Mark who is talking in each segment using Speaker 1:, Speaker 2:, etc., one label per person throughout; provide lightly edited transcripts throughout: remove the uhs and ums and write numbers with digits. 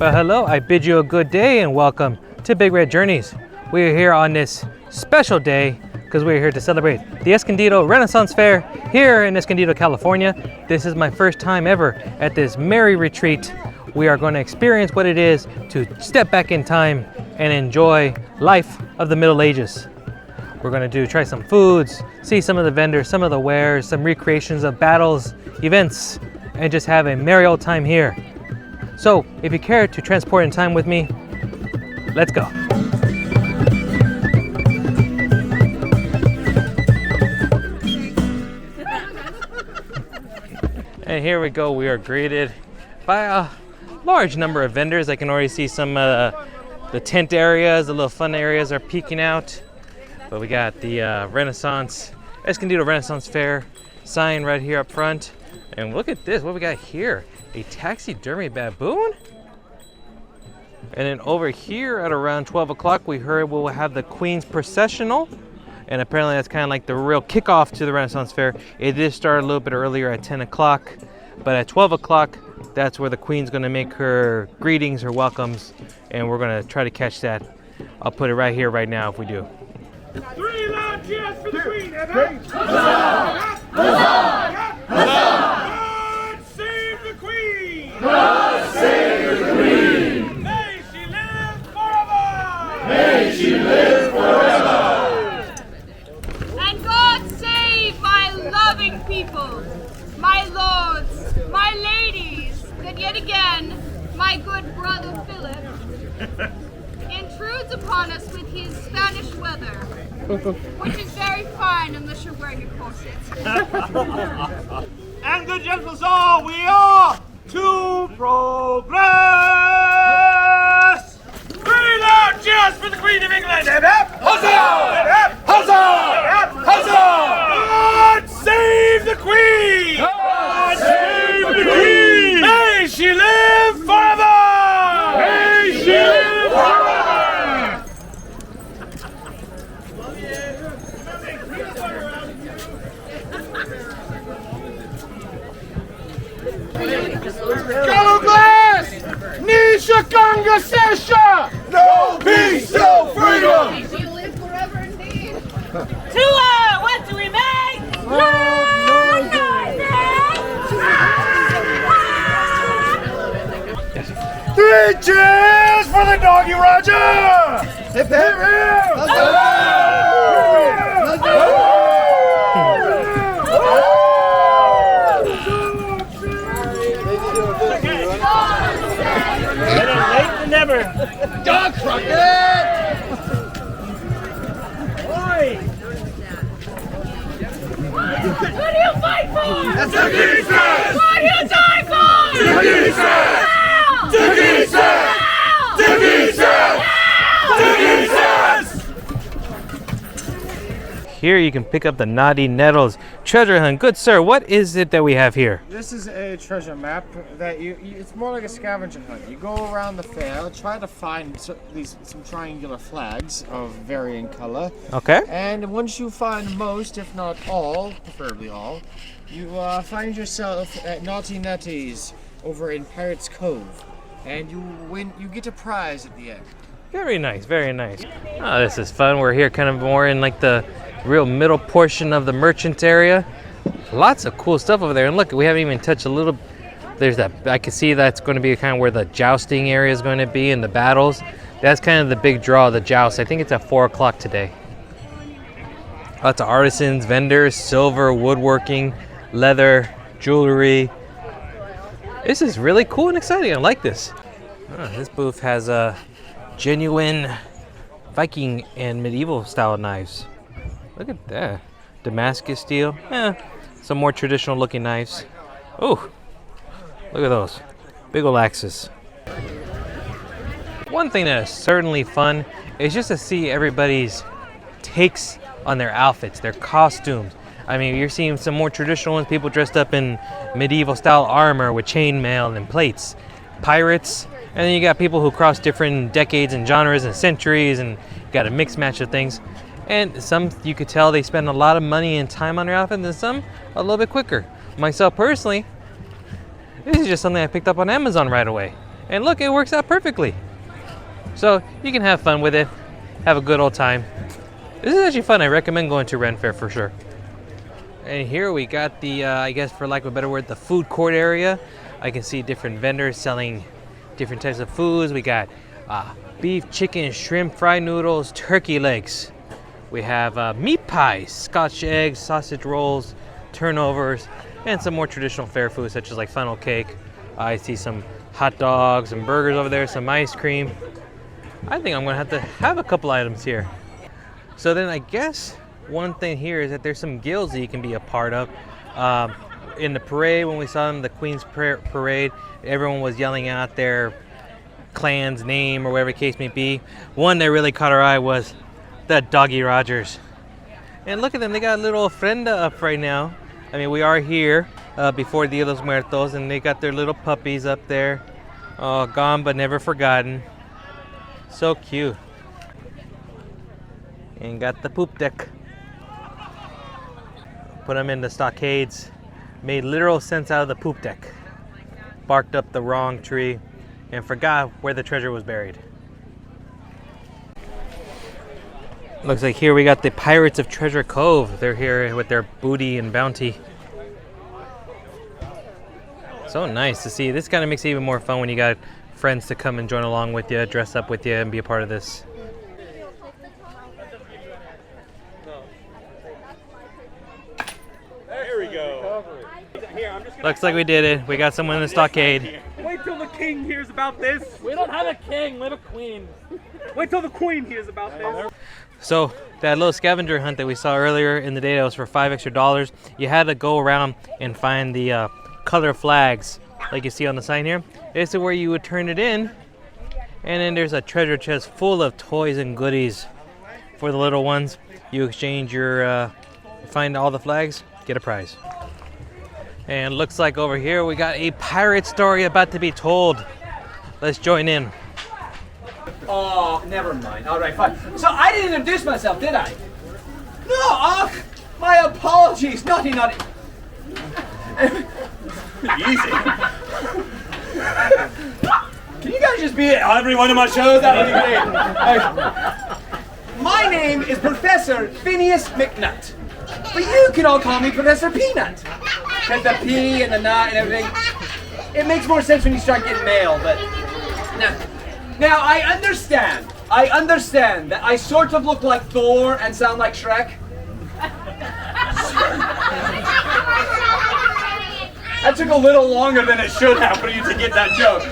Speaker 1: But hello, I bid you a good day and welcome to Big Red Journeys. We are here on this special day because we're here to celebrate the Escondido Renaissance Fair here in Escondido, California. This is my first time ever at this merry retreat. We are going to experience what it is to step back in time and enjoy life of the Middle Ages. We're going to try some foods, see some of the vendors, some of the wares, some recreations of battles, events, and just have a merry old time here. So if you care to transport in time with me, let's go. And here we go, we are greeted by a large number of vendors. I can already see some the tent areas, the little fun areas are peeking out. But we got the Escondido Renaissance Fair sign right here up front. And look at this, what we got here? A taxidermy baboon? And then over here at around 12 o'clock, we heard we'll have the Queen's Processional. And apparently that's kind of like the real kickoff to the Renaissance Fair. It did start a little bit earlier at 10 o'clock. But at 12 o'clock, that's where the Queen's gonna make her greetings, her welcomes. And we're gonna try to catch that. I'll put it right here, right now if we do.
Speaker 2: 3 loud cheers for the Queen! Huzzah! Huzzah! Huzzah! God save the Queen!
Speaker 3: God save the Queen!
Speaker 2: May she live forever!
Speaker 3: May she live forever!
Speaker 4: And God save my loving people, my lords, my ladies, that yet again my good brother Philip intrudes upon us with his Spanish weather, which is very fine unless you're wearing a corset.
Speaker 2: And good gentles all, we are to progress! 3 loud cheers for the Queen of England! And up! Huzzah! Huzzah! Huzzah! God save the Queen!
Speaker 3: God save the Queen!
Speaker 2: May she live forever!
Speaker 3: May she live forever!
Speaker 2: Gallow glass! Nisha Conga Sesha!
Speaker 3: No peace, no freedom!
Speaker 4: May she live forever indeed.
Speaker 5: What do we make?
Speaker 2: Three cheers for the Doggy Rogers! Hip hip hip!
Speaker 5: Better late than never.
Speaker 2: Dog crockett!
Speaker 4: What do you fight for?
Speaker 2: That's the King's Death!
Speaker 4: What do you die for?
Speaker 2: The King's Death!
Speaker 4: Hell!
Speaker 2: The King's Death!
Speaker 4: Hell!
Speaker 2: The King's Death! The King's Death!
Speaker 1: Here you can pick up the Knottie Nettles treasure hunt. Good sir, what is it that we have here?
Speaker 6: This is a treasure map that it's more like a scavenger hunt. You go around the fair, try to find some triangular flags of varying color.
Speaker 1: Okay.
Speaker 6: And once you find most, if not all, preferably all, you find yourself at Netties over in Pirates Cove. And you get a prize at the end.
Speaker 1: Very nice, very nice. Oh, this is fun. We're here kind of more in like the real middle portion of the merchant area. Lots of cool stuff over there. And look, we haven't even touched a little. There's that, I can see that's going to be kind of where the jousting area is going to be and the battles. That's kind of the big draw of the joust. I think it's at 4 o'clock today. Lots of artisans, vendors, silver, woodworking, leather, jewelry. This is really cool and exciting. I like this. Oh, this booth has a genuine Viking and medieval style knives. Look at that. Damascus steel. Some more traditional looking knives. Oh, look at those. Big ol' axes. One thing that is certainly fun is just to see everybody's takes on their outfits, their costumes. I mean, you're seeing some more traditional ones, people dressed up in medieval style armor with chainmail and plates. Pirates, and then you got people who cross different decades and genres and centuries, and you got a mixed match of things. And some, you could tell they spend a lot of money and time on their outfits, and some a little bit quicker. Myself personally, this is just something I picked up on Amazon right away. And look, it works out perfectly. So you can have fun with it, have a good old time. This is actually fun. I recommend going to Ren Fair for sure. And here we got the, I guess for lack of a better word, the food court area. I can see different vendors selling different types of foods. We got beef, chicken, shrimp, fried noodles, turkey legs. We have meat pies, Scotch eggs, sausage rolls, turnovers, and some more traditional fair foods such as like funnel cake. I see some hot dogs and burgers over there, some ice cream. I think I'm gonna have a couple items here. So then I guess one thing here is that there's some guilds that you can be a part of. In the parade, when we saw them, the Queen's Parade, everyone was yelling out their clan's name or whatever the case may be. One that really caught our eye was the Doggy Rogers. And look at them, they got a little ofrenda up right now. I mean, we are here before Dia de los Muertos, and they got their little puppies up there. Oh, gone but never forgotten. So cute. And got the poop deck. Put them in the stockades. Made literal sense out of the poop deck. Barked up the wrong tree and forgot where the treasure was buried. Looks like here we got the Pirates of Treasure Cove. They're here with their booty and bounty. So nice to see. This kind of makes it even more fun when you got friends to come and join along with you, dress up with you, and be a part of this.
Speaker 2: There we go. Here, I'm just gonna
Speaker 1: Looks like we did it. We got someone in the stockade.
Speaker 2: wait till the king hears about this.
Speaker 5: We don't have a king, we have a queen.
Speaker 2: Wait till the queen hears about this.
Speaker 1: So that little scavenger hunt that we saw earlier in the day that was for $5 extra, you had to go around and find the color flags like you see on the sign here. This is where you would turn it in, and then there's a treasure chest full of toys and goodies for the little ones. You exchange your, find all the flags, get a prize. And looks like over here we got a pirate story about to be told. Let's join in.
Speaker 7: Oh, never mind. All right, fine. So I didn't introduce myself, did I? No, ugh, my apologies. Naughty.
Speaker 2: Easy.
Speaker 7: Can you guys just be at every one of my shows? That would be great. My name is Professor Phineas McNutt, but you can all call me Professor Peanut. Because the P and the nut and everything, it makes more sense when you start getting mail, but... Now, I understand that I sort of look like Thor and sound like Shrek. That took a little longer than it should have for you to get that joke.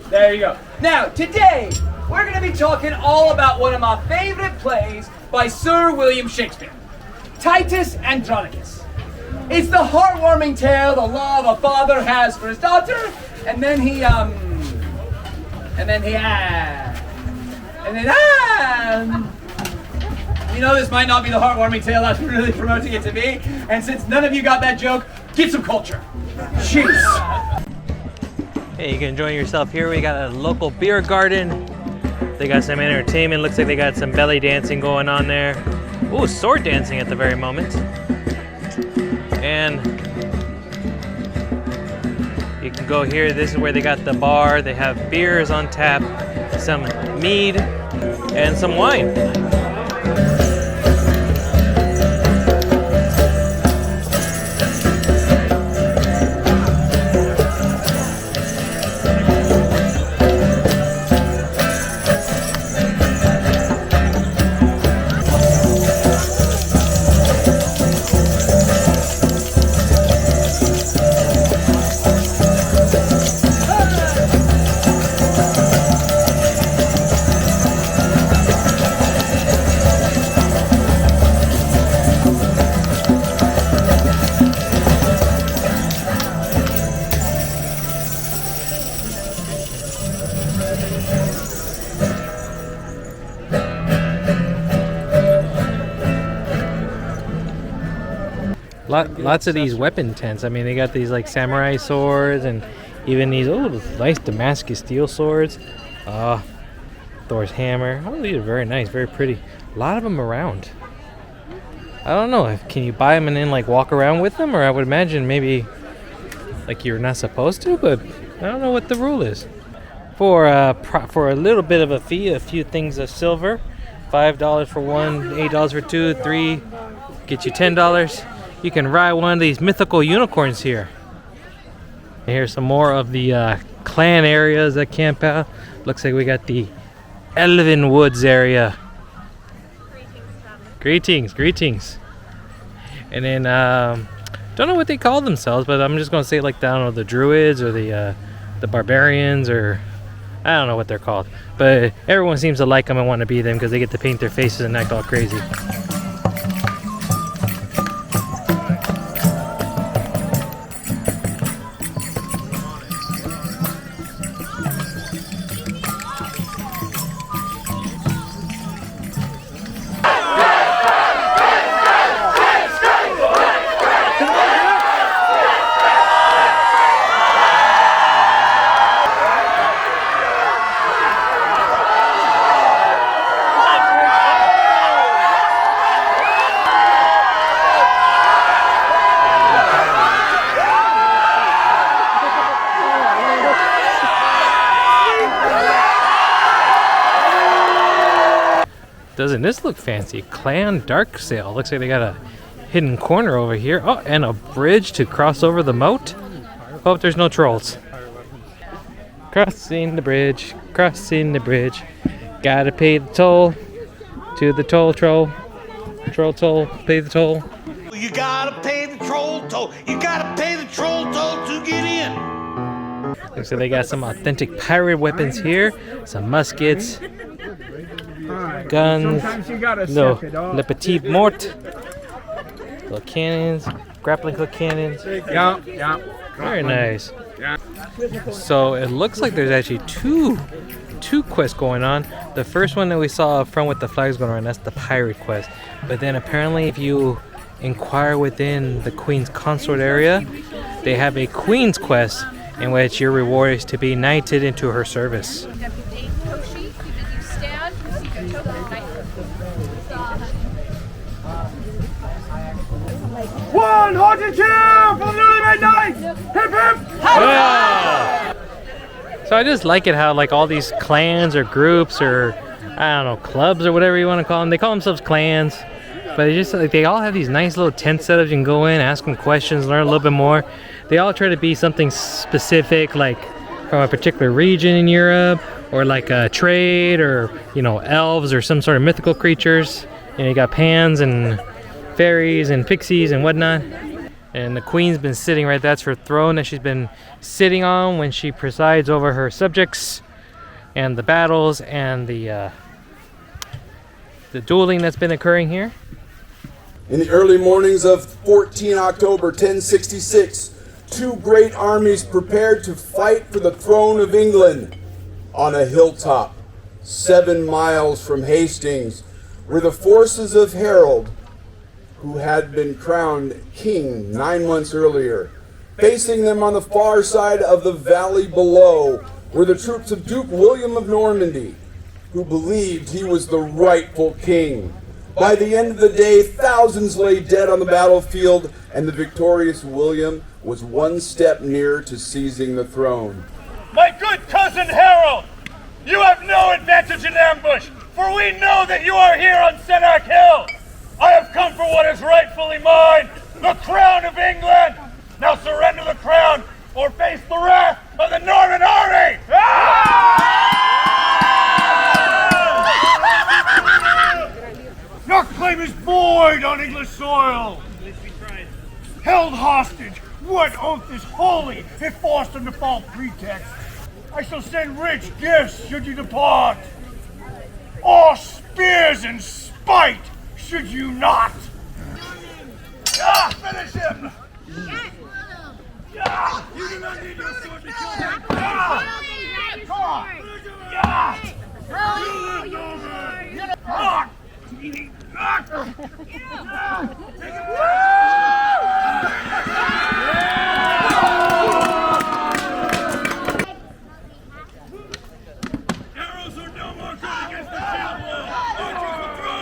Speaker 7: There you go. Now, today, we're going to be talking all about one of my favorite plays by Sir William Shakespeare, Titus Andronicus. It's the heartwarming tale the love a father has for his daughter, and then you know, this might not be the heartwarming tale I was really promoting it to be, and since none of you got that joke, get some culture. Jeez.
Speaker 1: Hey, you can enjoy yourself here. We got a local beer garden. They got some entertainment. Looks like they got some belly dancing going on there. Ooh, sword dancing at the very moment. And you can go here. This is where they got the bar. They have beers on tap, some mead, and some wine. Lots of these weapon tents. I mean, they got these like samurai swords and even these nice Damascus steel swords. Thor's hammer. Oh, these are very nice, very pretty. A lot of them around. I don't know. Can you buy them and then like walk around with them? Or I would imagine maybe like you're not supposed to, but I don't know what the rule is. for a little bit of a fee, a few things of silver. $5 for one, $8 for two, three, get you $10. You can ride one of these mythical unicorns here. And here's some more of the clan areas that camp out. Looks like we got the Elfin Woods area. Greetings, greetings. And then don't know what they call themselves, but I'm just gonna say like, I don't know, the druids or the barbarians, or I don't know what they're called. But everyone seems to like them and want to be them because they get to paint their faces and act all crazy. Doesn't this look fancy? Clan Darksail. Looks like they got a hidden corner over here. Oh, and a bridge to cross over the moat. Hope there's no trolls. Crossing the bridge, crossing the bridge. Gotta pay the toll to the toll troll. Troll toll, pay the toll.
Speaker 3: You gotta pay the troll toll. You gotta pay the troll toll to get in.
Speaker 1: Looks like they got some authentic pirate weapons here. Some muskets. Guns, Le Petit Mort, little cannons, grappling hook cannons.
Speaker 6: Yeah.
Speaker 1: Very nice. So it looks like there's actually two quests going on. The first one that we saw up front with the flags going around, that's the pirate quest. But then apparently if you inquire within the Queen's consort area, they have a Queen's quest in which your reward is to be knighted into her service.
Speaker 2: One haunted cheer for the newly made knight! Hip hip!
Speaker 1: Yeah. So I just like it how like all these clans or groups or I don't know, clubs or whatever you want to call them, they call themselves clans, but it's just like they all have these nice little tent setups. You can go in, ask them questions, learn a little bit more. They all try to be something specific, like from a particular region in Europe, or like a trade, or you know, elves or some sort of mythical creatures. You know, you got pans and fairies and pixies and whatnot. And the queen's been sitting right, that's her throne that she's been sitting on when she presides over her subjects and the battles and the dueling that's been occurring here.
Speaker 8: In the early mornings of 14 October 1066, two great armies prepared to fight for the throne of England. On a hilltop 7 miles from Hastings were the forces of Harold, who had been crowned king 9 months earlier. Facing them on the far side of the valley below were the troops of Duke William of Normandy, who believed he was the rightful king. By the end of the day, thousands lay dead on the battlefield, and the victorious William was one step nearer to seizing the throne.
Speaker 2: My good cousin Harold, you have no advantage in ambush, for we know that you are here on Sennac Hill. I have come for what is rightfully mine, the crown of England. Now surrender the crown or face the wrath of the Norman army. Your claim is void on English soil. Held hostage, what oath is holy if forced under false pretext? I shall send rich gifts should you depart, or spears in spite should you not. Finish him! You do not need your sword to kill him! Come on! You live over! Arrows are no more good against the javelin! Archers withdraw!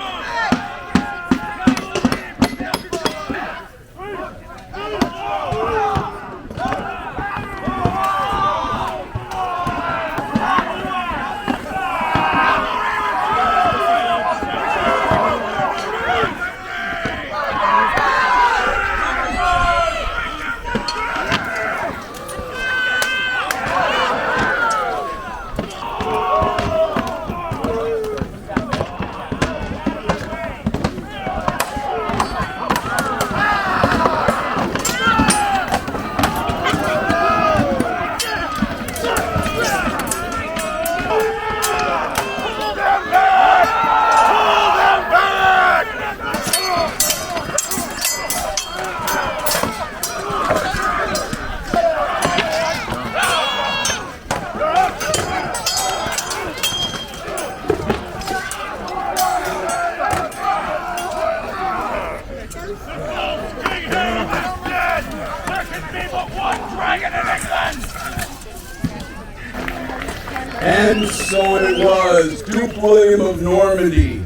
Speaker 8: And so it was. Duke William of Normandy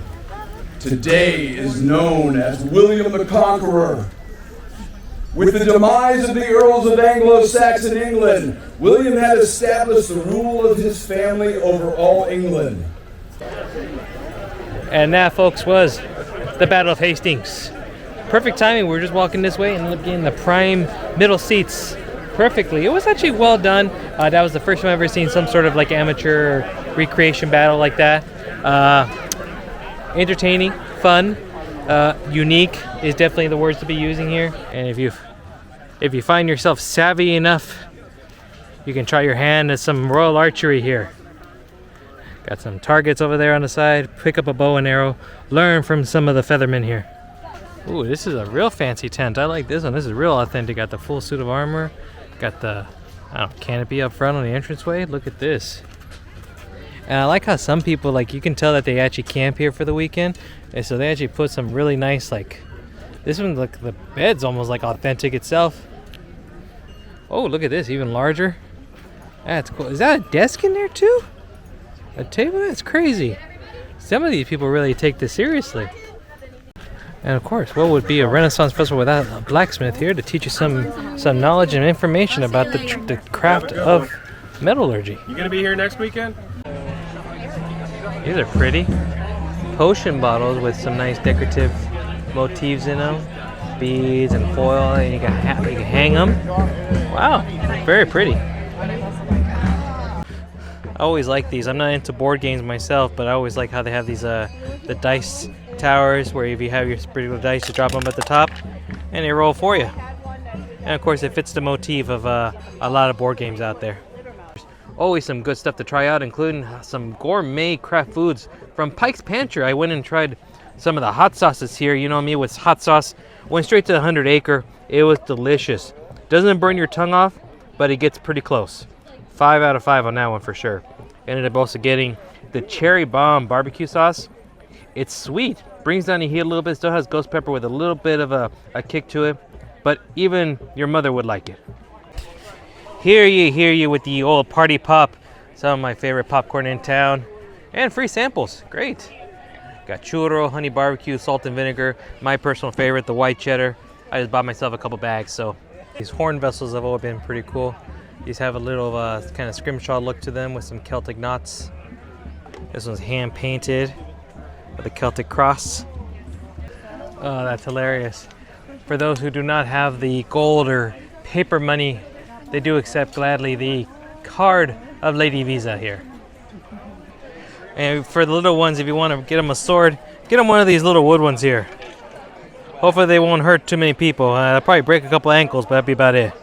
Speaker 8: today is known as William the Conqueror. With the demise of the Earls of Anglo-Saxon England, William had established the rule of his family over all England.
Speaker 1: And that, folks, was the Battle of Hastings. Perfect timing. We were just walking this way and ended up getting the prime middle seats perfectly. It was actually well done. That was the first time I've ever seen some sort of like amateur recreation battle like that. Entertaining, fun, unique is definitely the words to be using here. And if you find yourself savvy enough, you can try your hand at some Royal Archery here. Got some targets over there on the side. Pick up a bow and arrow. Learn from some of the feathermen here. Ooh, this is a real fancy tent. I like this one. This is real authentic. Got the full suit of armor. Got the canopy up front on the entranceway. Look at this. And I like how some people, like, you can tell that they actually camp here for the weekend. And so they actually put some really nice, like, this one, like, the bed's almost like authentic itself. Oh, look at this, even larger. That's cool. Is that a desk in there too? A table? That's crazy. Some of these people really take this seriously. And of course, what would be a Renaissance festival without a blacksmith here to teach you some knowledge and information about the craft of metallurgy.
Speaker 5: You gonna be here next weekend?
Speaker 1: These are pretty. Potion bottles with some nice decorative motifs in them. Beads and foil, and you can hang them. Wow, very pretty. I always like these. I'm not into board games myself, but I always like how they have these the dice towers where if you have your particular dice, you drop them at the top and they roll for you. And of course, it fits the motif of a lot of board games out there. Always some good stuff to try out, including some gourmet craft foods from Pike's Pantry. I went and tried some of the hot sauces here. You know me with hot sauce. Went straight to the 100 Acre. It was delicious. Doesn't burn your tongue off, but it gets pretty close. 5 out of 5 on that one for sure. Ended up also getting the Cherry Bomb barbecue sauce. It's sweet. Brings down the heat a little bit. Still has ghost pepper with a little bit of a kick to it. But even your mother would like it. Hear you with the old party pop. Some of my favorite popcorn in town. And free samples. Great. Got churro, honey barbecue, salt and vinegar. My personal favorite, the white cheddar. I just bought myself a couple bags. So these horn vessels have always been pretty cool. These have a little kind of scrimshaw look to them with some Celtic knots. This one's hand painted with a Celtic cross. Oh, that's hilarious. For those who do not have the gold or paper money, they do accept gladly the card of Lady Visa here. And for the little ones, if you want to get them a sword, get them one of these little wood ones here. Hopefully they won't hurt too many people. They'll probably break a couple ankles, but that'd be about it.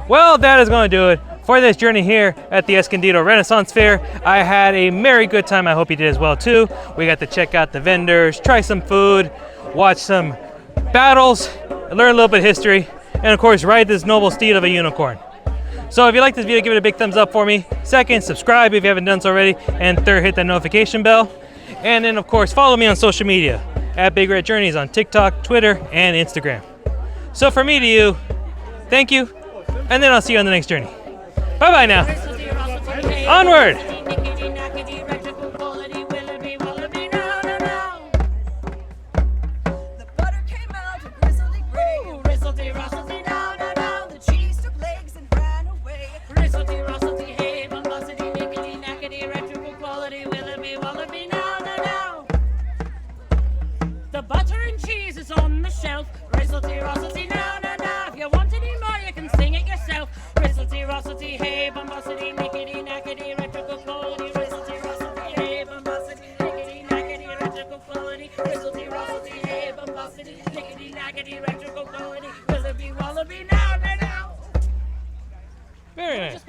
Speaker 1: Well, that is going to do it for this journey here at the Escondido Renaissance Faire. I had a merry good time. I hope you did as well too. We got to check out the vendors, try some food, watch some battles, learn a little bit of history, and of course ride this noble steed of a unicorn. So if you like this video, give it a big thumbs up for me. Second, subscribe if you haven't done so already. And third, hit that notification bell. And then of course, follow me on social media at Big Red Journeys on TikTok, Twitter, and Instagram. So from me to you, thank you. And then I'll see you on the next journey. Bye-bye now. Onward.
Speaker 9: The butter and cheese is on the shelf. Ristlety, rustlety, now, now, now. If you want any more, you can sing it yourself. Ristlety, rustlety, hey, bombosity, nickety, knackety, electrical quality. Ristlety, rustlety, hey, bombosity, nickety, knackety, electrical quality. Ristlety, rustlety, hey, bombosity, nickety, knackety, electrical quality. Will it be wallaby now, now, now?
Speaker 1: Very nice.